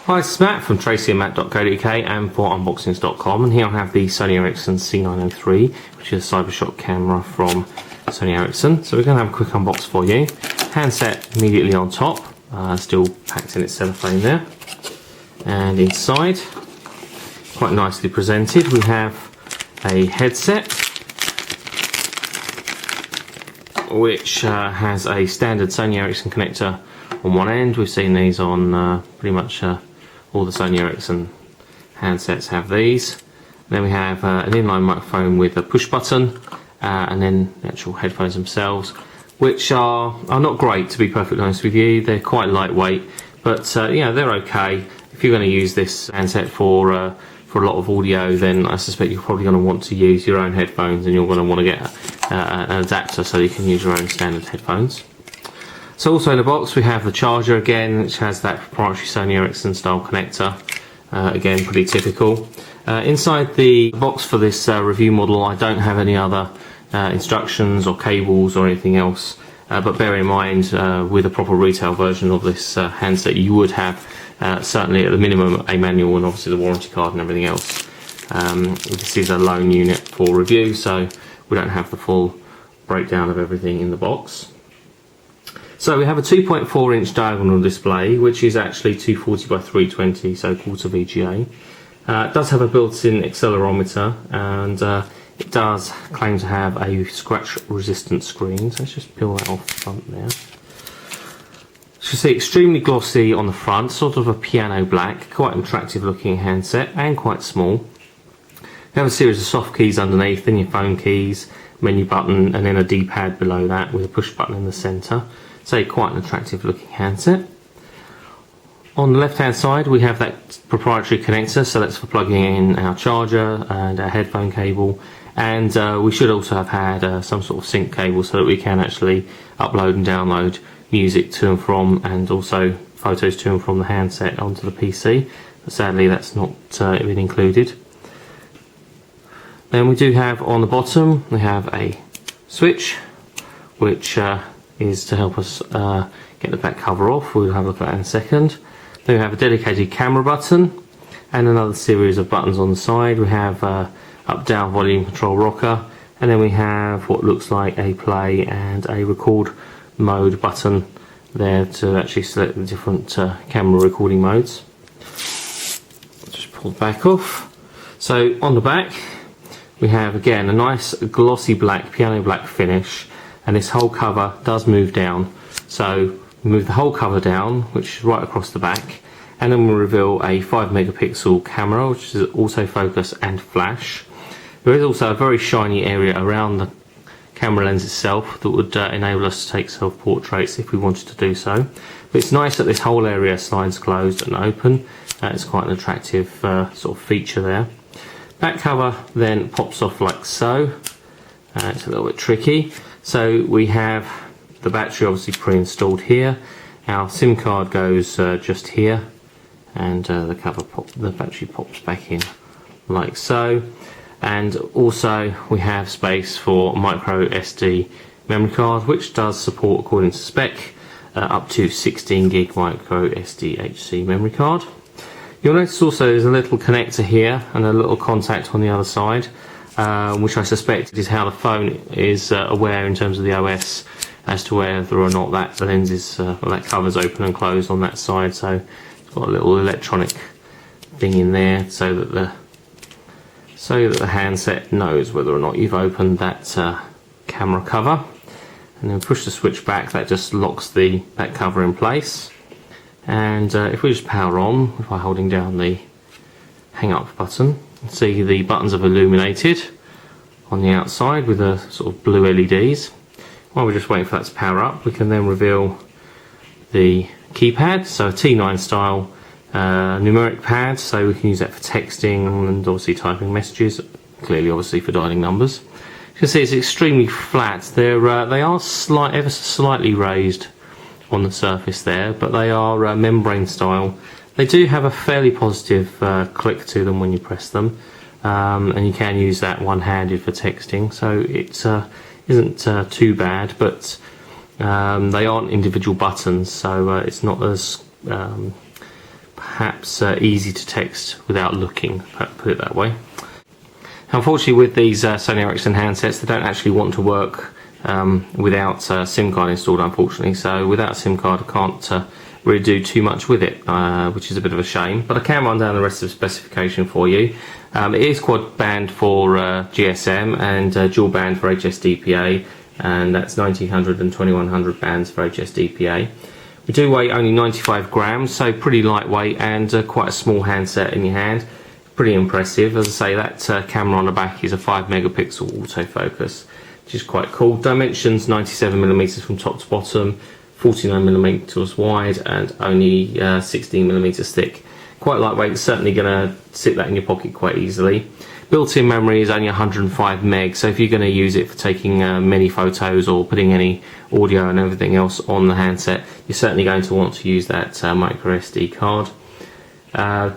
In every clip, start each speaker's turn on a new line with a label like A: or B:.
A: Hi, it's Matt from tracyandmatt.co.uk and for unboxings.com, and here I have the Sony Ericsson C903, which is a Cybershot camera from Sony Ericsson. So we're going to have a quick unbox for you. Handset immediately on top, still packed in its cellophane there. And inside, quite nicely presented, we have a headset which has a standard Sony Ericsson connector on one end. We've seen these on pretty much all the Sony Ericsson handsets have these. And then we have an inline microphone with a push button, and then the actual headphones themselves, which are not great, to be perfectly honest with you. They're quite lightweight, but yeah, they're okay. If you're going to use this handset for a lot of audio, then I suspect you're probably going to want to use your own headphones, and you're going to want to get an adapter so you can use your own standard headphones. So also in the box we have the charger again, which has that proprietary Sony Ericsson style connector, again pretty typical. Inside the box for this review model I don't have any other instructions or cables or anything else, but bear in mind with a proper retail version of this handset you would have certainly at the minimum a manual and obviously the warranty card and everything else. This is a loan unit for review, so we don't have the full breakdown of everything in the box. So we have a 2.4 inch diagonal display, which is actually 240 by 320, so quarter VGA. It does have a built-in accelerometer, and it does claim to have a scratch resistant screen, so let's just peel that off the front there. You can see extremely glossy on the front, sort of a piano black, quite an attractive looking handset and quite small. You have a series of soft keys underneath, then your phone keys, menu button, and then a D-pad below that with a push button in the centre. So quite an attractive looking handset. On the left hand side we have that proprietary connector, so that's for plugging in our charger and our headphone cable, and we should also have had some sort of sync cable so that we can actually upload and download music to and from, and also photos to and from the handset onto the PC, but sadly that's not been included. Then we do have on the bottom we have a switch which is to help us get the back cover off. We'll have a look at that in a second. Then we have a dedicated camera button and another series of buttons on the side. We have up down volume control rocker, and then we have what looks like a play and a record mode button there to actually select the different camera recording modes. Just pull the back off. So on the back we have again a nice glossy black, piano black finish, and this whole cover does move down. So we move the whole cover down, which is right across the back, and then we'll reveal a 5 megapixel camera, which is autofocus and flash. There is also a very shiny area around the camera lens itself that would enable us to take self-portraits if we wanted to do so. But it's nice that this whole area slides closed and open. It's quite an attractive sort of feature there. Back cover then pops off like so. It's a little bit tricky. So we have the battery obviously pre-installed here. Our SIM card goes just here, and the battery pops back in like so. And also we have space for MicroSD memory card, which does support, according to spec, up to 16 gig MicroSD HC memory card. You'll notice also there's a little connector here and a little contact on the other side, which I suspect is how the phone is aware in terms of the OS as to whether or not that lens is that cover's open and closed on that side. So it's got a little electronic thing in there so that the handset knows whether or not you've opened that camera cover. And then push the switch back, that just locks that cover in place. And if we just power on by holding down the hang up button, you can see the buttons have illuminated on the outside with the sort of blue LEDs. While we're just waiting for that to power up, we can then reveal the keypad, so a T9 style numeric pad, so we can use that for texting and obviously typing messages, clearly obviously for dialing numbers. You can see it's extremely flat. They are ever so slightly raised on the surface there, but they are membrane style. They do have a fairly positive click to them when you press them, and you can use that one-handed for texting, so it isn't too bad, but they aren't individual buttons, so it's not as perhaps easy to text without looking, put it that way. Unfortunately, with these Sony Ericsson handsets, they don't actually want to work without a SIM card installed, unfortunately. So without a SIM card, I can't really do too much with it, which is a bit of a shame. But I can run down the rest of the specification for you. It is quad band for GSM and dual band for HSDPA, and that's 1900 and 2100 bands for HSDPA. We do weigh only 95 grams, so pretty lightweight and quite a small handset in your hand. Pretty impressive. As I say, that camera on the back is a 5 megapixel autofocus, which is quite cool. Dimensions 97mm from top to bottom, 49mm wide, and only 16mm thick. Quite lightweight, certainly going to sit that in your pocket quite easily. Built-in memory is only 105 meg, so if you're going to use it for taking many photos or putting any audio and everything else on the handset, you're certainly going to want to use that MicroSD card.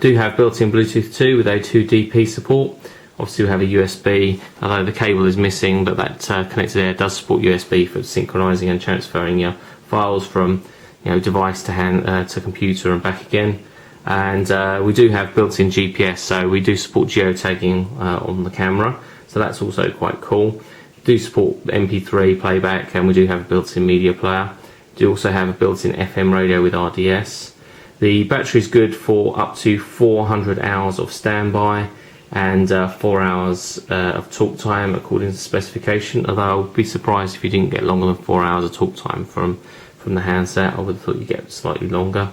A: Do have built-in Bluetooth 2 with A2DP support. Obviously we have a USB, although the cable is missing, but that connector there does support USB for synchronizing and transferring your files from device to hand to computer and back again. And we do have built-in GPS, so we do support geotagging on the camera, so that's also quite cool. We do support MP3 playback, and we do have a built-in media player. We do also have a built-in FM radio with RDS. The battery is good for up to 400 hours of standby and 4 hours of talk time according to the specification, although I would be surprised if you didn't get longer than 4 hours of talk time from the handset. I would have thought you'd get slightly longer.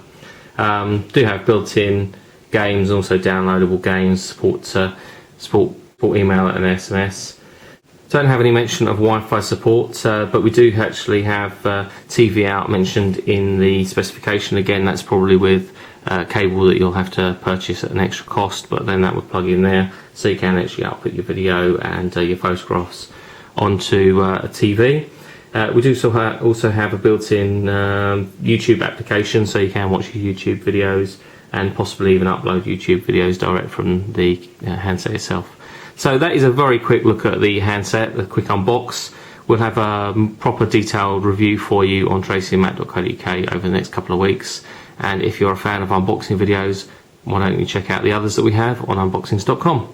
A: Do have built-in games, also downloadable games, support email and SMS. Don't have any mention of Wi-Fi support, but we do actually have TV out mentioned in the specification. Again, that's probably with a cable that you'll have to purchase at an extra cost, but then that would plug in there, so you can actually output your video and your photographs onto a TV. We do also have a built-in YouTube application, so you can watch your YouTube videos and possibly even upload YouTube videos direct from the handset itself. So that is a very quick look at the handset, a quick unbox. We'll have a proper detailed review for you on tracyandmatt.co.uk over the next couple of weeks. And if you're a fan of unboxing videos, why don't you check out the others that we have on unboxings.com.